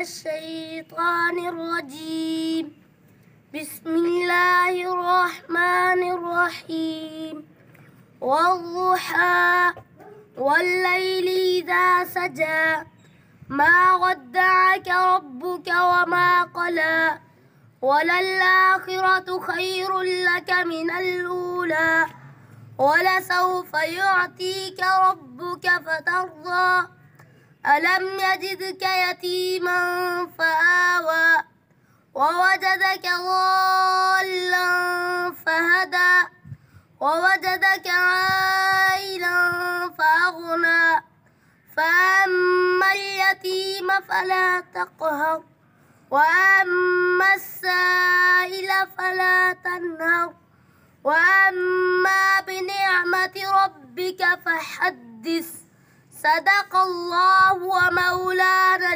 الشيطان الرجيم. بسم الله الرحمن الرحيم. والضحى والليل إذا سجى ما ودعك ربك وما قلى وللآخرة خير لك من الأولى ولسوف يعطيك ربك فترضى ألم يجدك يتيما فآوى ووجدك ضالا فهدى ووجدك عائلا فأغنى فأما اليتيم فلا تقهر وأما السائل فلا تنهر وأما بنعمة ربك فحدث. صدق الله ومولانا